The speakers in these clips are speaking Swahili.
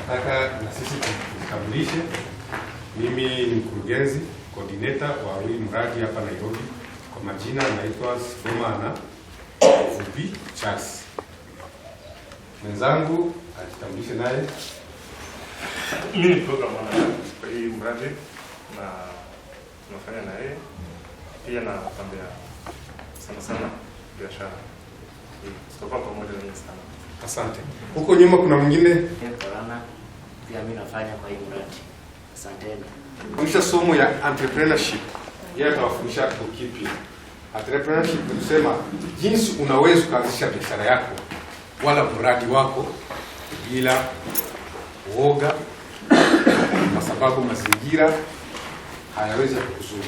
nataka na sisi tujitambulishe. Mimi ni mkurugenzi coordinator wa hii mradi hapa Nairobi. Kwa majina naitwa Sifomana Fupi Charles. Mwenzangu ajitambulishe naye. Mimi ni program manager kwa hii mradi na tunafanya na yeye. Pia na pambea sana biashara. Tutakuwa pamoja na yeye sana. Asante. Huko nyuma kuna mwingine? Corona. Pia mimi nafanya kwa hii mradi. Asanteni. Fundisha somo ya entrepreneurship. Yeye atawafundisha kitu kipya. Entrepreneurship ni kusema jinsi unaweza kuanzisha biashara yako wala mradi wako bila uoga, kwa sababu mazingira hayawezi kukuzuia.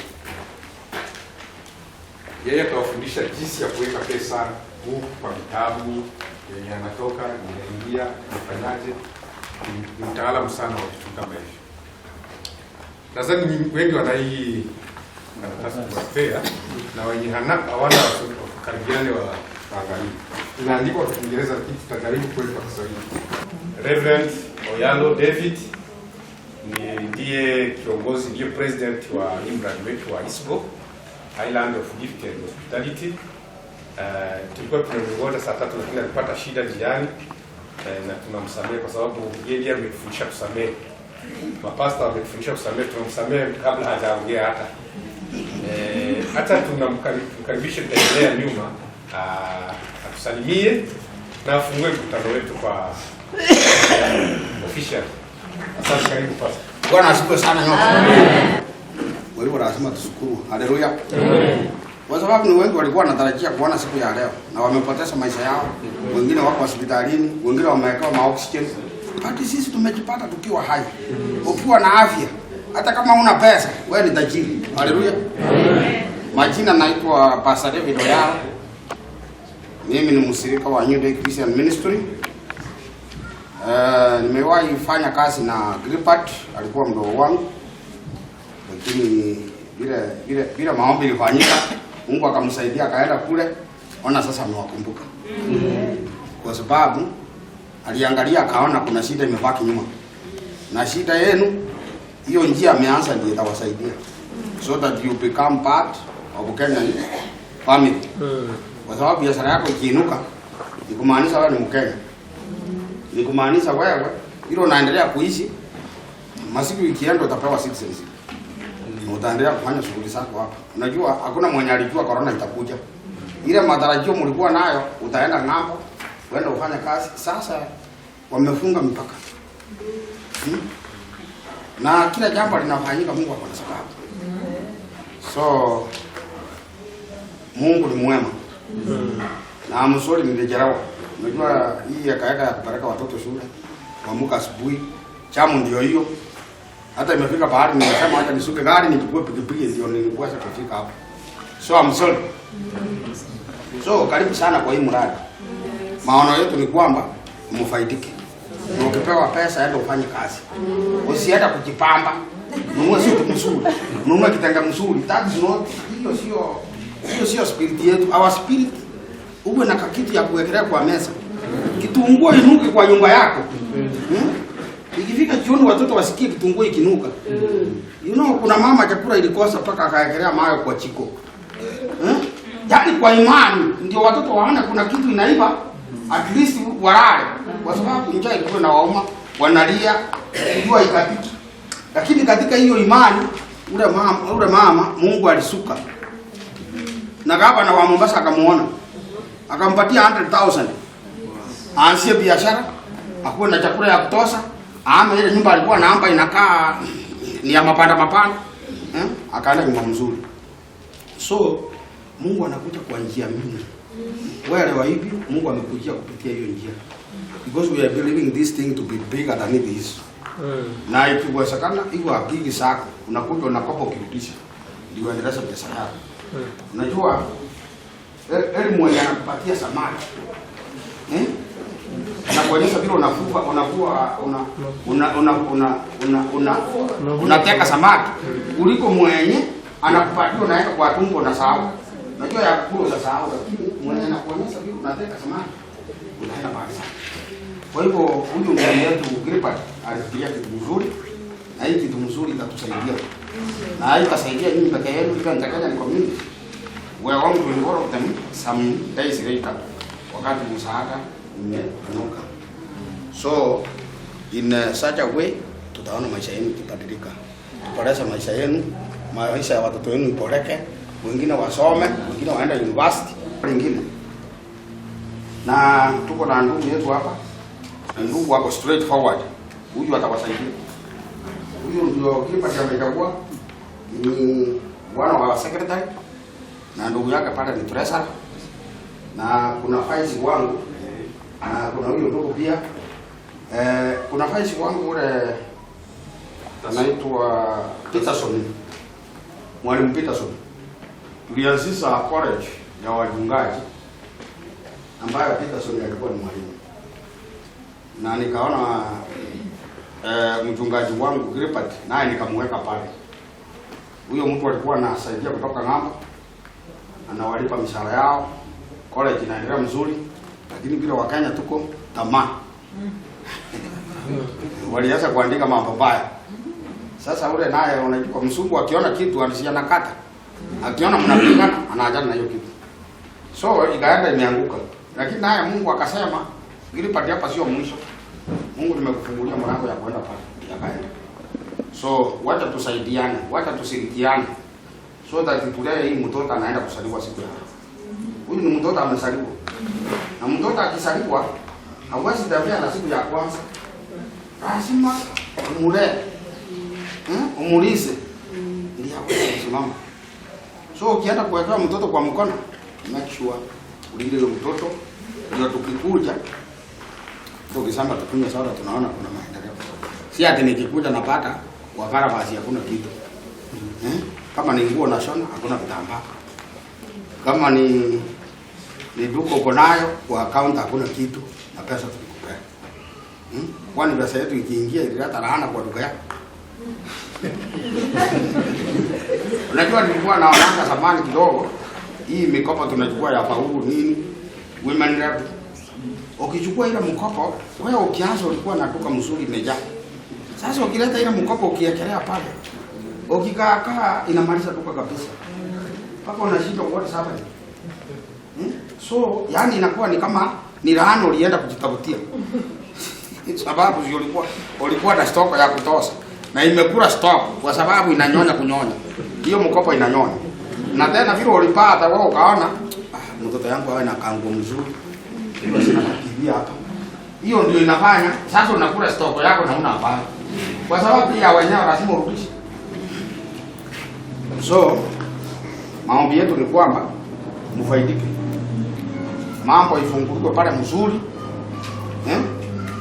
Yeye atawafundisha jinsi ya kuweka pesa huku kwa vitabu yenye anatoka inaingia kufanyaje. Ni mtaalamu sana wa vitu kama hivyo. Nadhani wengi wana hii karatasi kwa fair na wenye hawana karibiane wa angalia. Inaandikwa kwa Kiingereza lakini tutajaribu kuweka kwa Kiswahili. Reverend Oyalo David ndiye kiongozi, ndiye president wa mradi wetu wa ISBO, Island of Gift and Hospitality. Tulikuwa tunamngoja saa 3 lakini alipata shida njiani na tunamsamehe kwa sababu yeye ametufundisha kusamehe. Mapasta wametufundisha kusamehe, tunamsamehe kabla hajaongea hata tunamkaribisha kuendelea nyuma atusalimie na afungue mkutano wetu kwa official. Asante, karibu pasta. Bwana asifiwe sana nyote. Kwa hivyo lazima tushukuru. Haleluya. Kwa sababu ni wengi walikuwa wanatarajia kuona siku ya leo na wamepoteza maisha yao. Wengine wako hospitalini, wengine wamewekewa maoxygen. Hadi sisi tumejipata tukiwa hai. Ukiwa na afya, hata kama una pesa, wewe ni tajiri. Haleluya. Majina naitwa Pastor David Oyalo. Mimi ni mshirika wa New Day Christian Ministry. Nimewahi fanya kazi na Gripart, alikuwa mdogo wangu. Lakini bila maombi ilifanyika, Mungu akamsaidia akaenda kule. Ona sasa amewakumbuka. Kwa sababu aliangalia akaona kuna shida imebaki nyuma. Na shida yenu hiyo njia ameanza ndiyo itawasaidia. So that you become part of Kenyan family. Kwa sababu biashara yako ikiinuka, ni kumaanisha wewe ni Mkenya. Ni kumaanisha wewe hilo unaendelea kuishi, masiku ikienda utapewa citizenship. Utaendelea kufanya shughuli zako hapa. Unajua hakuna mwenye alijua corona itakuja. Ile matarajio mlikuwa nayo utaenda ng'ambo, uende ufanye kazi. Sasa wamefunga mipaka. Na kila jambo linafanyika Mungu kwa sababu. So Mungu ni mwema. Na msori nilejerawa. Unajua hii akaeka ya kupeleka watoto shule. Kuamka asubuhi, chamu ndio hiyo. Hata imefika bahari nimesema hata nisuke gari nichukue pikipiki ndio nilikuwa kufika hapo. So I'm sorry. So karibu sana kwa hii mradi. Maono yetu ni kwamba mfaidike. Ukipewa pesa hata ufanye kazi. Usienda kujipamba. Nunua sio mzuri. Nunua kitanga mzuri. That is not hiyo sio spirit yetu. Our spirit uwe na kitu ya kuwekelea kwa meza. Kitunguu inuke kwa nyumba yako. Ikifika jioni watoto wasikie kitunguu ikinuka. You know kuna mama chakula ilikosa mpaka akaekelea mayo kwa chiko. Yaani kwa imani ndio watoto waone kuna kitu inaiba, at least walale. Kwa sababu njaa ilikuwa na wauma, wanalia, jua ikapiki. Lakini katika hiyo imani ule mama Mungu alisuka. Na gavana wa Mombasa akamuona. Akampatia 100,000. Aanzie biashara, akuwe na chakula ya kutosha. Ama ile nyumba alikuwa naamba inakaa ni ya mapanda. Akaenda nyumba nzuri. So Mungu anakuja kwa njia mingi. Wewe wa hivi Mungu amekujia kupitia hiyo njia. Because we are believing this thing to be bigger than it is. Na ikiwezekana hiyo akili zako unakuja unakopa ukirudisha. Ndio endeleza biashara yako. Unajua elimu mwenye anakupatia samaki. Na kuonyesha vile unateka samaki kuliko mwenye anakupatia unaeka kwa tumbo na sahau. Unajua ya kula za sahau lakini mwenye anakuonyesha vile unateka samaki unaenda mbali sana. Kwa hivyo huyu mzee wetu Gilbert alifikiria kitu mzuri, na hii kitu mzuri itatusaidia. Na haitasaidia nyinyi peke yenu, pia nitakanya ni community. We are going to involve them some days later, wakati msaada umepanuka. So in such a way tutaona maisha yenu kibadilika. Tuboreshe maisha yenu, maisha ya watoto wenu iboreke, wengine wasome, wengine waenda university, wengine. Na tuko na ndugu yetu hapa. Ndugu wako straight forward. Huyu atawasaidia. Huyu ndio Gilbert amechagua ni wana wa secretary, na ndugu yake pale ni treasurer, na kuna vice wangu, na kuna huyo ndugu pia. Kuna vice wangu ule anaitwa Peterson, Mwalimu Peterson. Tulianzisha college ya wachungaji ambayo Peterson alikuwa ni mwalimu. Na nikaona mchungaji wangu Gilbert naye nikamweka pale. Huyo mtu alikuwa anasaidia kutoka ng'ambo, anawalipa mishahara yao, college inaendelea mzuri, lakini bila Wakenya tuko tamaa. Walianza kuandika mambo baya. Sasa ule naye unajua msungu akiona kitu anakata. Akiona mnapingana anaachana na hiyo kitu. So ikaenda imeanguka. Lakini naye Mungu akasema Gilbert hapa sio mwisho. Mungu nimekufungulia mlango ya kwenda pale. Yakaenda. So wacha tusaidiane, wacha tushirikiane. So that today hii mtoto anaenda kusaliwa siku ya. Huyu ni mtoto amesaliwa. Na mtoto akisaliwa hawezi tembea na siku ya kwanza. Lazima umule. Umulize. Ndio aweze kusimama. So ukienda kuweka mtoto kwa mkono, make sure ulinde yule mtoto ndio tukikuja. Tukisema tukunywe soda tunaona kuna maendeleo. Si ati nikikuja napata kwa bara basi hakuna kitu. Kama ni nguo na shona hakuna vitambaa. Kama ni duka uko nayo kwa account hakuna kitu na pesa tukikupea. Kwani pesa yetu ikiingia ilileta laana kwa duka yako. Unajua nilikuwa naona zamani kidogo hii mikopo tunachukua ya faulu nini women rep. Ukichukua ile mkopo wewe ukianza ulikuwa na duka mzuri imejaa. Sasa ukileta ile mkopo ukiekelea pale ukikaa inamaliza duka kabisa. Paka unashindwa what happened. So yani inakuwa ni kama ni laana ulienda kujitafutia. Sababu ulikuwa na stock ya kutosha na imekula stock kwa sababu inanyonya kunyonya. Hiyo mkopo inanyonya. Na tena vile ulipata wewe ukaona mtoto yangu awe na kango mzuri. Ndio sina kibia hapa. Hiyo ndio inafanya sasa unakula stock yako na una hapa. Kwa sababu pia wenyewe lazima urudishe. So maombi yetu ni kwamba mfaidike. Mambo ifunguliwe pale mzuri.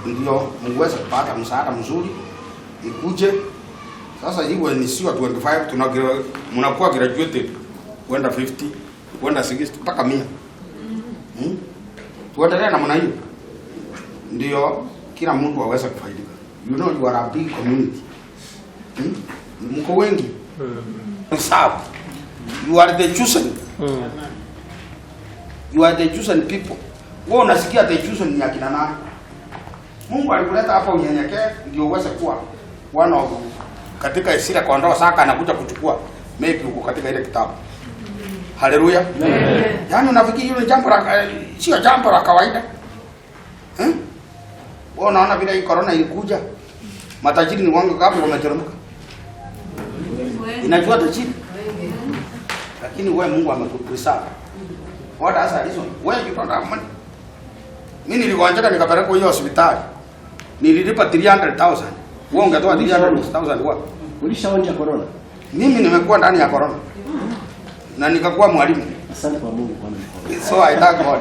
Ndio muweze kupata msaada mzuri. Ikuje. Sasa hiyo ni sio 25 mnakuwa graduated kwenda 50, kwenda 60 mpaka 100. Tuendelee namna hiyo. Ndio kila mtu aweze kufaidika. You know you are a big community. Mko wengi. Serve. You are the chosen. You are the chosen people. Wewe unasikia the chosen ni akina nani? Mungu alikuleta hapa unyenyekee ndio uweze kuwa one of katika Isira kwa ndoa saka anakuja kuchukua maybe uko katika ile kitabu. Haleluya. Amen. Yaani unafikiri hilo jambo la sio jambo la kawaida? Wewe unaona bila hii corona ilikuja matajiri ni wangu kabla wameteremka. Inajua tajiri. Lakini wewe Mungu amekupreserve. What asa hizo? Wewe you don't have money. Mimi niligonjeka nikapeleka hiyo hospitali. Nililipa 300,000. Wewe ungetoa 300,000 wapi? Ulishaonja corona? Mimi nimekuwa ndani ya corona. Na nikakuwa mwalimu. Asante kwa Mungu kwa nini. So I thank God.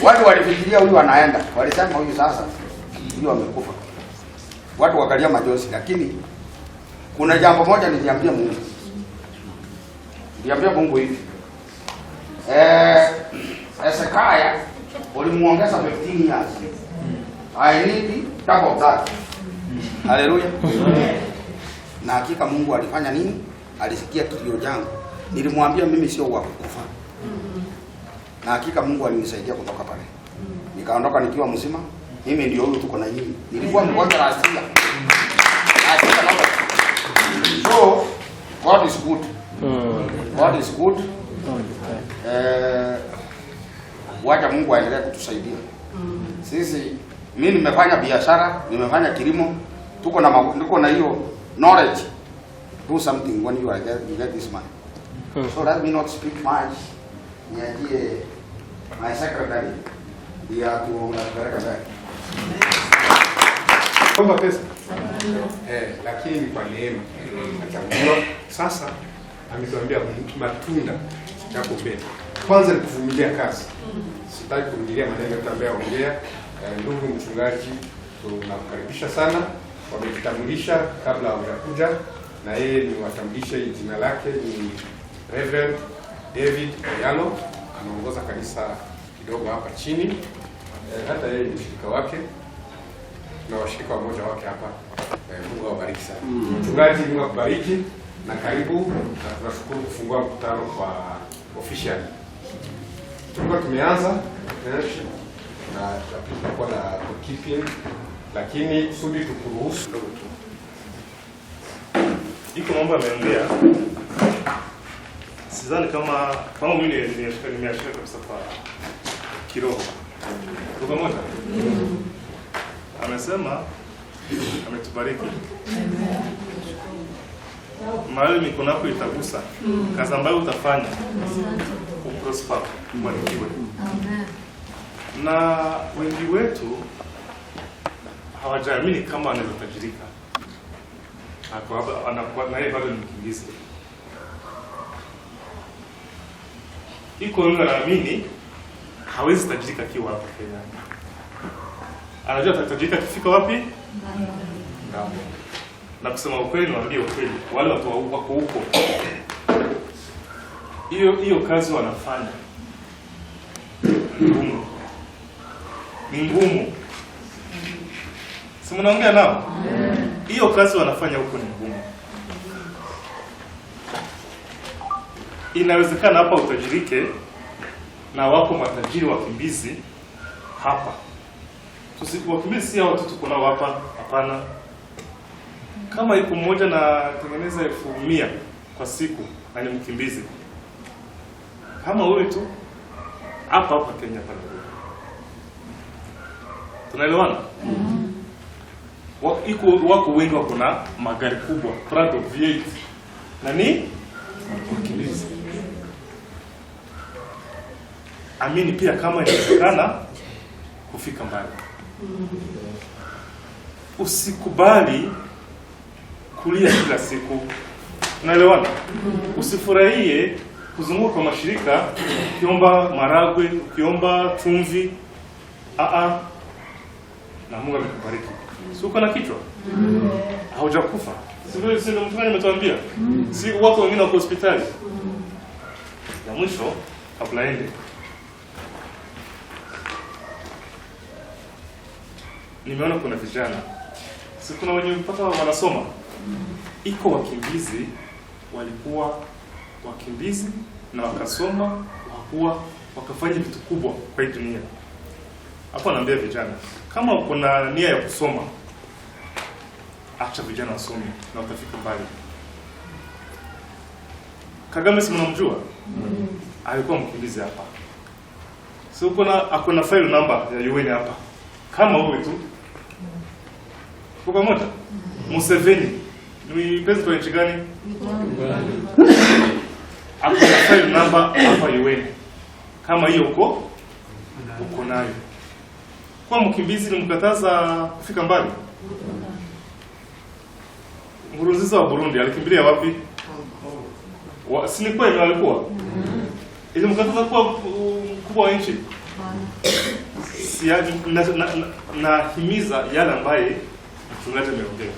Watu walifikiria huyu anaenda. Walisema huyu sasa huyu amekufa. Watu wakalia majosi lakini kuna jambo moja niliambia Mungu. Niliambia Mungu hivi. Esekaya ulimuongeza 15 years. I need double that. Haleluya. Na hakika Mungu alifanya nini? Alisikia kilio changu. Nilimwambia mimi sio wa kufa. Na hakika Mungu alinisaidia kutoka pale. Nikaondoka nikiwa mzima Mimi ndio huyo tuko na nyinyi. Nilikuwa mgonjwa last year. So God is good. God is good. Wacha Mungu aendelee kutusaidia. Sisi mimi nimefanya biashara, nimefanya kilimo, tuko na hiyo knowledge. Do something when you get this money. So let me not speak much. Niachie my secretary ya tunapeleka mbele. Kwamba pesa. Lakini kwa neema atachagua. Sasa ametuambia matunda yako mbele. Kwanza ni kuvumilia kazi. Sitaki kurudia maneno yote ongea. Ndugu mchungaji, tunakukaribisha sana. Wamejitambulisha kabla hujakuja, na yeye ni watambulishe jina lake ni Reverend David Oyalo, anaongoza kanisa kidogo hapa chini. Hata yeye ni mshirika wake na washirika wamoja wake hapa. Mungu awabariki sana. Mchungaji, Mungu akubariki na karibu, na tunashukuru kufungua mkutano kwa official. Tulikuwa tumeanza na tutakuwa na bookkeeping, lakini kusudi tukuruhusu ndogo tu. Iko mambo ameongea. Sidhani kama mimi nimeashika kabisa kwa kiroho. Kwa pamoja. Amesema ametubariki. Mahali mikono yako itagusa, kazi ambayo utafanya uprosper, ubarikiwe. Na wengi wetu hawajaamini kama anaweza tajirika. Anakuwa naye bado ni mkimbizi. Iko wengi wanaamini hawezi tajirika akiwa hapa Kenya. Anajua atatajirika akifika wapi? Ngambo. Na kusema ukweli, niwaambie ukweli, wale watu wako huko, hiyo kazi wanafanya ni ngumu. Si mnaongea nao? Hiyo kazi wanafanya huko ni ngumu. Inawezekana hapa utajirike na wako matajiri wakimbizi hapa. Wakimbizi si hao watu tuko nao hapa, hapana. Kama yuko mmoja na tengeneza 1,100 kwa siku na ni mkimbizi, kama wewe tu hapa Kenya pale. Tunaelewana? Wako wengi wako na magari kubwa, Prado V8 na ni wakimbizi. Amini pia kama inawezekana kufika mbali. Usikubali kulia kila siku. Unaelewana? Usifurahie kuzunguka kwa mashirika ukiomba maragwe, ukiomba chumvi. Na Mungu amekubariki. Si uko na kichwa? Haujakufa. Si ndio mtu ametuambia? Si watu wengine wako hospitali. Na mwisho kabla ende, nimeona kuna vijana. Si kuna wenye mpaka wanasoma. Iko wakimbizi, walikuwa wakimbizi na wakasoma, wakafanya vitu kubwa kwa hii dunia. Hapo naambia vijana, kama kuna nia ya kusoma, acha vijana wasome na watafika mbali. Kagame si mnamjua? Alikuwa mkimbizi hapa. So akona file number ya UN hapa. Kama wewe tu. Kwa pamoja. Museveni ni president wa nchi gani? Akona file number hapa UN. Kama hiyo uko nayo. Kwa mkimbizi ni mkataza kufika mbali. Nkurunziza wa Burundi alikimbilia wapi? Si ni kweli alikuwa? Ile mkataza kuwa mkubwa wa nchi. Na himiza yale ambaye mchungaji ameongea.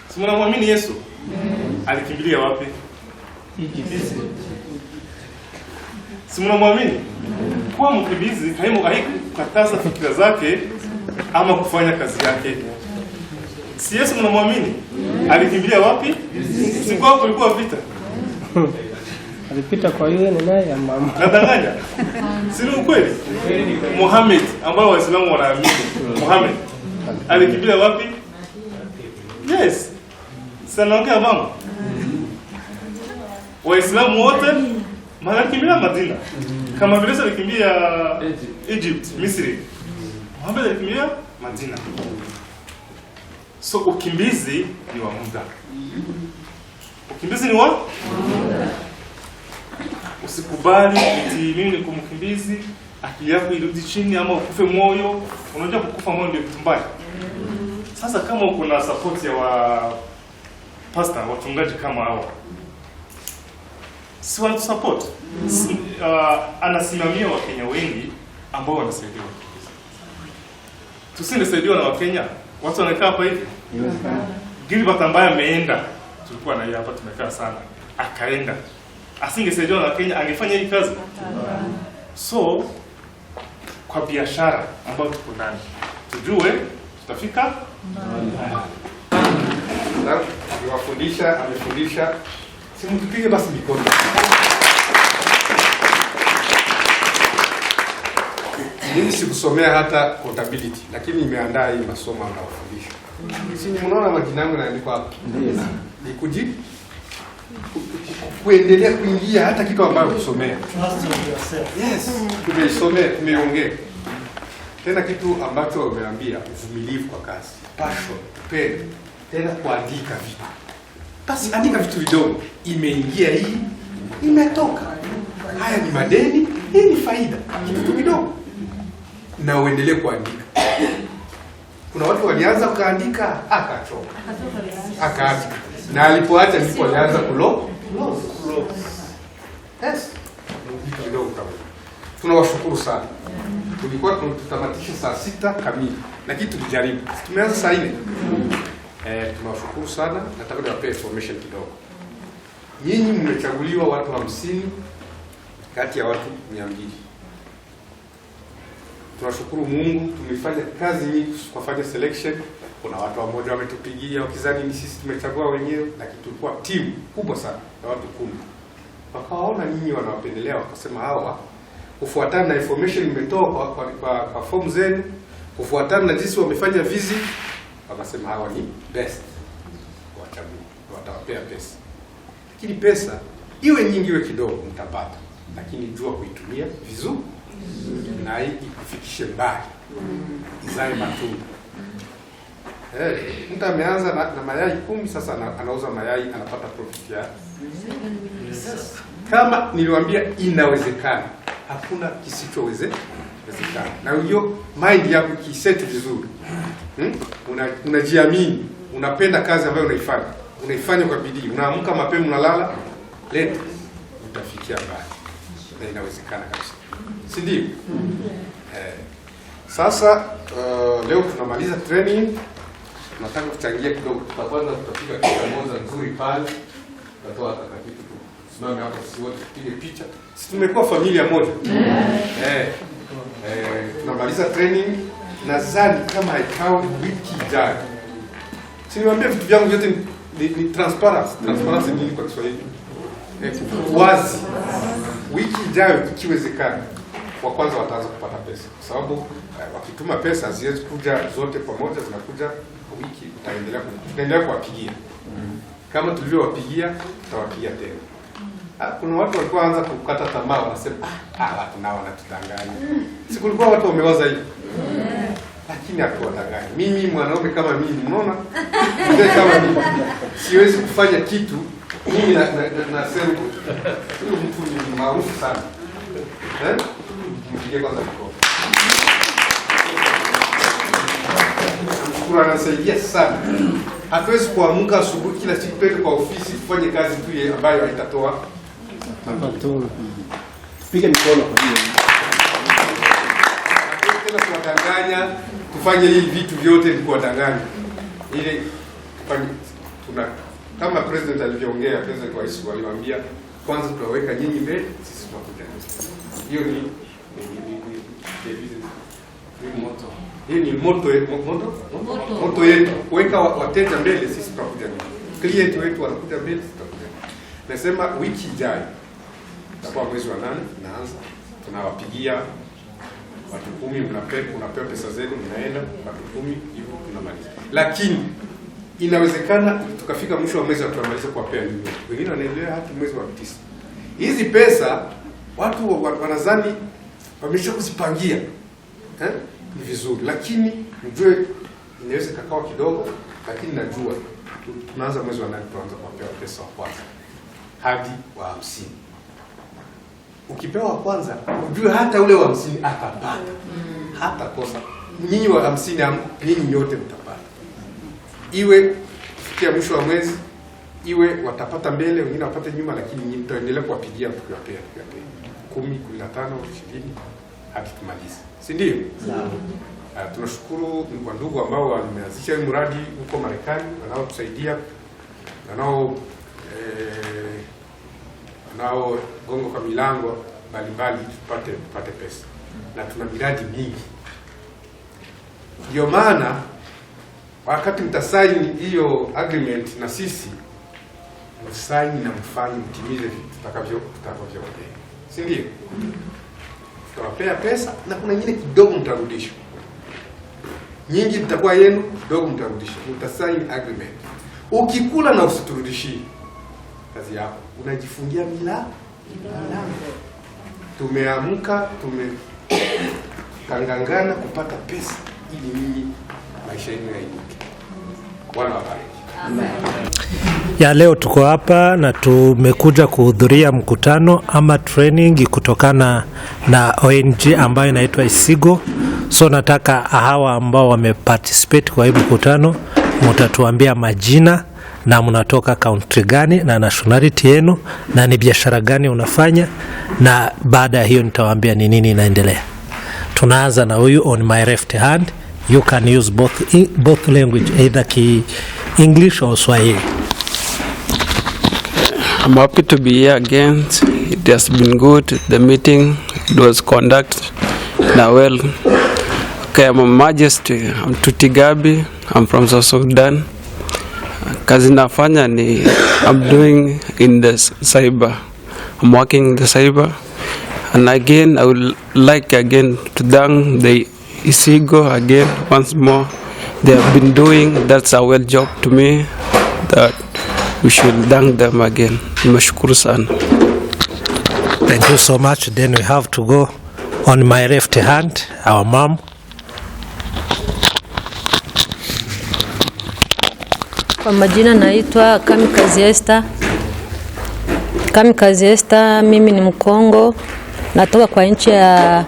Si mnamwamini Yesu? Alikimbilia wapi? Si mnamwamini? Kuwa mkimbizi haikukataza fikira zake ama kufanya kazi yake. Si Yesu mnamwamini? Alikimbilia wapi? Si kwa kulikuwa vita. Alipita kwa yule naye ya mama. Nadanganya? Si ni ukweli? Muhammad ambao Waislamu wanaamini. Muhammad alikimbia wapi? Yes. Sanaongea mama. Waislamu wote walikimbia Madina. Kama vile alikimbia Egypt, Misri. Muhammad alikimbia Madina. So ukimbizi ni wa muda. Ukimbizi ni wa muda. Usikubali eti mimi ni kumkimbizi, akili yako irudi chini ama ukufe moyo. Unajua kukufa moyo ndio kitu mbaya. Sasa kama uko na support ya pastor, wachungaji kama hao, si wana support. Anasimamia Wakenya wengi ambao wanasaidiwa. Tusingesaidiwa na Wakenya, watu wanakaa hapa hivi. Gilbert ambaye ameenda, tulikuwa na yeye hapa tumekaa sana, akaenda. Asingesaidiwa na Wakenya angefanya hii kazi. So kwa biashara ambayo tuko ndani, tujue tutafika na amefundisha, simtupige basi mikono. Mimi sikusomea hata contability, lakini nimeandaa hii masomo anayofundisha. Si mnaona majina yangu yanaandikwa hapa? Ndiyo. Nikuji kuendelea kuingia hata kitu ambacho kusomea. Yes, tumeisomea, tumeongea. Tena kitu ambacho umeambia, uvumilivu kwa kazi, passion, upendo, tena kuandika vitu. Basi andika vitu vidogo, imeingia hii, imetoka. Haya ni madeni, hii ni faida. Kitu kidogo. Na uendelee kuandika. Kuna watu walianza kuandika, akachoka. Akaacha. Na alipoacha ndipo alianza kulo. Yes. Vitu vidogo kama. Tunawashukuru sana. Tulikuwa tunatamatisha saa 6 kamili, lakini tulijaribu. Tumeanza saa 4. Tunawashukuru sana. Nataka niwape information kidogo. Nyinyi mmechaguliwa watu 50 kati ya watu 200. Tunashukuru Mungu, tumefanya kazi nyingi kufanya selection. Kuna watu wamoja wametupigia wakizani ni sisi tumechagua wenyewe, lakini tulikuwa timu kubwa sana ya watu 10. Wakaona nyinyi wanawapendelea, wakasema hawa kufuatana na information imetoa kwa form zenu, kufuatana na jinsi wamefanya visit, wakasema hawa ni best. Wachagua, watawapea pesa. Lakini pesa iwe nyingi iwe kidogo mtapata, lakini jua kuitumia vizuri. Na hii ikufikishe mbali. Izae matunda. Mtu ameanza na mayai 10 sasa anauza mayai anapata profit ya. Kama niliwaambia inawezekana. Hakuna kisichowezekana. Na hiyo mind yako kiseti vizuri. Unajiamini, unapenda kazi ambayo unaifanya. Unaifanya kwa bidii. Unaamka mapema unalala, leta utafikia mbali. Na inawezekana kabisa. Si ndio? Sasa leo tunamaliza training. Nataka kuchangia kidogo. Kwanza tutapiga picha moja nzuri pale. Tutatoa hata kitu tu. Simame hapo sisi wote tupige picha. Sisi tumekuwa familia moja. Tunamaliza training. Nadhani kama haikao wiki ijayo. Siniwaambia vitu vyangu vyote ni transparency. Transparency ni kwa Kiswahili. Wazi. Wiki ijayo ikiwezekana, wa kwanza wataanza kupata pesa. Kwa sababu wakituma pesa haziwezi kuja zote pamoja, zinakuja wiki, tutaendelea kuwapigia. Kama tulivyowapigia, tutawapigia tena. Kuna watu walikuwa anza kukata tamaa, wanasema watu nao wanatudanganya. Si kulikuwa watu wamewaza hivi. Lakini hatuwadanganya. Mimi mwanaume kama mimi, unaona? Mzee kama mimi, siwezi kufanya kitu. Mimi nasema huyu mtu ni maarufu sana. Mpigie kwanza mkono. Shukuru, anasaidia sana. Hatuwezi kuamka asubuhi kila siku twende kwa ofisi tufanye kazi tu ambayo haitatoa mapato. Tupige mikono kwa hiyo. Tena kuwadanganya, tufanye hivi vitu vyote ni kuwadanganya. Ile kama president alivyoongea, president wa ISU aliwaambia kwanza tutaweka nyinyi mbele, sisi tunakuja. Hiyo ni moto. Hii ni moto yetu. Kuweka wateja mbele, sisi tunakuja nyuma. Client wetu wanakuja mbele, sisi tunakuja. Nasema wiki ijayo itakuwa mwezi wa 8 tunaanza, tunawapigia watu 10, unapewa pesa zenu, mnaenda watu 10 hivyo tunamaliza. Lakini inawezekana tukafika mwisho wa mwezi tutamaliza kuwapea nyinyi. Wengine wanaendelea hadi mwezi wa 9. Hizi pesa watu wanadhani wamesha kuzipangia. Ni vizuri, lakini mjue inaweza kakawa kidogo, lakini najua tunaanza mwezi wa 8 tuanza kuwapea pesa wa kwanza hadi wa 50. Ukipewa kwanza, ujue hata ule wa 50 atapata. Hata kosa. Nyinyi wa 50 nyinyi nyote mtapata. Iwe kufikia mwisho wa mwezi, iwe watapata mbele, wengine wapate nyuma, lakini nyinyi mtaendelea kuwapigia tukiwapea 10, 15, 20 hadi tumalize. Si ndio? Tunashukuru kwa ndugu ambao wameanzisha mradi huko Marekani, wanaotusaidia, gongo kwa milango mbalimbali tupate pesa. Na tuna miradi mingi. Ndio maana wakati mtasaini hiyo agreement na sisi, msaini na mfanye mtimize tutakavyoongea. Si ndio? Tutawapea pesa na kuna nyingine kidogo mtarudishwa. Nyingi mtakuwa yenu, kidogo mtarudishwa. Mtasaini agreement. Ukikula na usiturudishie, kazi yako unajifungia milango. Tumeamka, tumekangangana kupata pesa ili nyinyi maisha yenu yainuke. Bwana wabariki. Ya leo tuko hapa na tumekuja kuhudhuria mkutano ama training kutokana na ONG ambayo inaitwa Isigo. So nataka hawa ambao wameparticipate kwa hii mkutano mtatuambia majina na mnatoka country gani na nationality yenu na ni biashara gani unafanya, na baada ya hiyo nitawaambia ni nini inaendelea. Tunaanza na huyu on my left hand. You can use both language, either English or Swahili. I'm happy to be here again. It has been good. The meeting was conducted now well. Okay, I'm a Majesty. I'm Tuti Gabi. I'm from South Sudan. Kazi nafanya ni I'm doing in the cyber. I'm working in the cyber. And again, I would like again to thank the Isigo again once more. They have been doing, that's a well job to me, that we should thank them again. Nimeshukuru sana. Thank you so much. Then we have to go on my left hand, our mom. Kwa majina naitwa Kamikaze Esther. Kamikaze Esther, mimi ni Mkongo. Natoka kwa nchi ya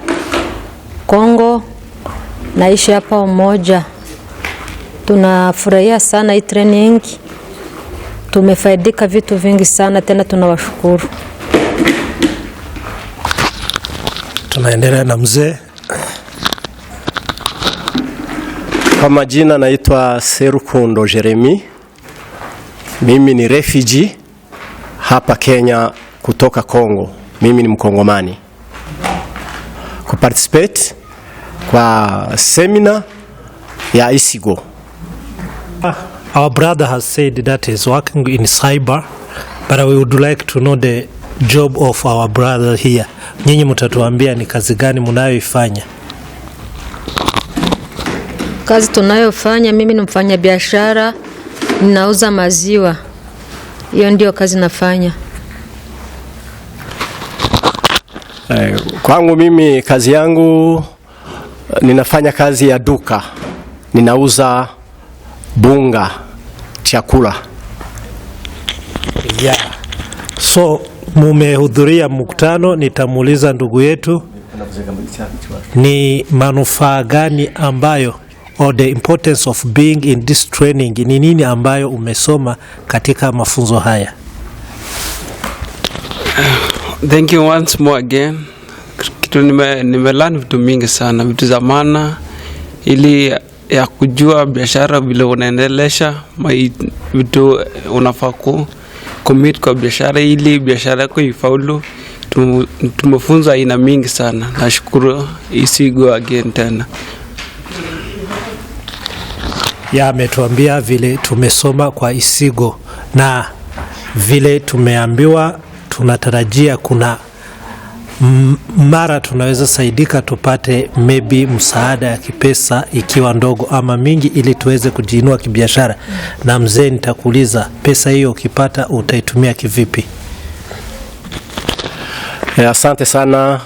Kongo. Naishi hapa Umoja. Tunafurahia sana hii training. Tumefaidika vitu vingi sana, tena tunawashukuru. Tunaendelea na mzee. Kwa majina naitwa Serukundo Jeremy. Mimi ni refugee hapa Kenya kutoka Kongo. Mimi ni Mkongomani. Kuparticipate kwa seminar ya Isigo. Our brother has said that he's working in cyber, but we would like to know the job of our brother here. Nyinyi mtatuambia ni kazi gani mnayoifanya? Kazi tunayofanya, mimi ni mfanya biashara, ninauza maziwa. Hiyo ndio kazi nafanya. Kwangu mimi kazi yangu ninafanya kazi ya duka. Ninauza bunga, chakula. Yeah. So mumehudhuria mkutano, nitamuuliza ndugu yetu ni manufaa gani ambayo, or the importance of being in this training, ni nini ambayo umesoma katika mafunzo haya? Thank you once more again. Kitu nimelearn vitu mingi sana, vitu za maana, ili ya kujua biashara vile unaendelesha, vitu unafaa commit kwa biashara ili biashara yako ifaulu. Tumefunza aina mingi sana. Nashukuru Isigo again tena. Ya ametuambia vile tumesoma kwa Isigo na vile tumeambiwa tunatarajia kuna mara tunaweza saidika tupate maybe msaada ya kipesa ikiwa ndogo ama mingi, ili tuweze kujiinua kibiashara. Na mzee, nitakuuliza pesa hiyo ukipata utaitumia kivipi? Asante sana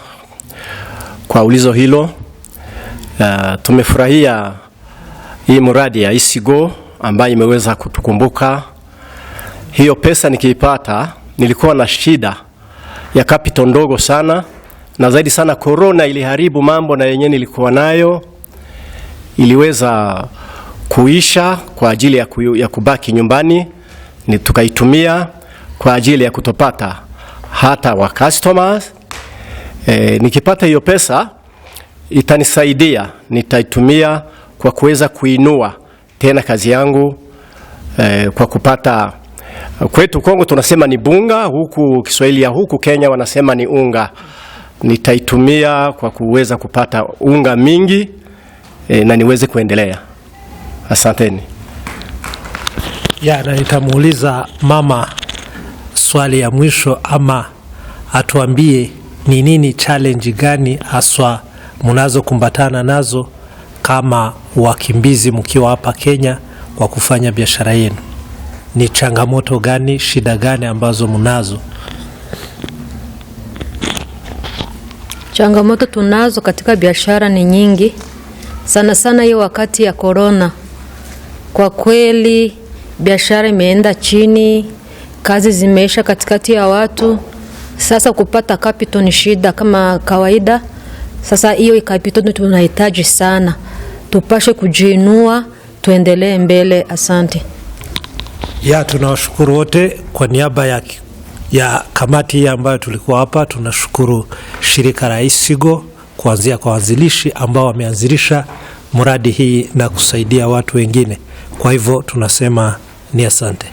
kwa ulizo hilo. Tumefurahia hii mradi ya Isigo ambayo imeweza kutukumbuka. Hiyo pesa nikiipata, nilikuwa na shida ya capital ndogo sana, na zaidi sana corona iliharibu mambo na yenyewe nilikuwa nayo. Iliweza kuisha kwa ajili ya kubaki nyumbani, tukaitumia kwa ajili ya kutopata hata wa customers. Nikipata hiyo pesa itanisaidia, nitaitumia kwa kuweza kuinua tena kazi yangu, kwa kupata, kwetu Kongo tunasema ni bunga, huku Kiswahili ya huku Kenya wanasema ni unga. Nitaitumia kwa kuweza kupata unga mingi, na niweze kuendelea. Asanteni. Na nitamuuliza mama swali ya mwisho, ama atuambie ni nini challenge gani haswa mnazo kumbatana nazo kama wakimbizi mkiwa hapa Kenya kwa kufanya biashara yenu. Ni changamoto gani, shida gani ambazo mnazo? Changamoto tunazo katika biashara ni nyingi. Sana sana hiyo wakati ya corona. Kwa kweli biashara imeenda chini, kazi zimeisha katikati ya watu. Sasa kupata capital ni shida kama kawaida. Sasa hiyo capital tunahitaji sana. Tupashe kujiinua, tuendelee mbele. Asante. Tunawashukuru wote kwa niaba ya kamati hii ambayo tulikuwa hapa. Tunashukuru shirika la Isigo kuanzia kwa wazilishi ambao wameanzilisha mradi hii na kusaidia watu wengine. Kwa hivyo tunasema ni asante.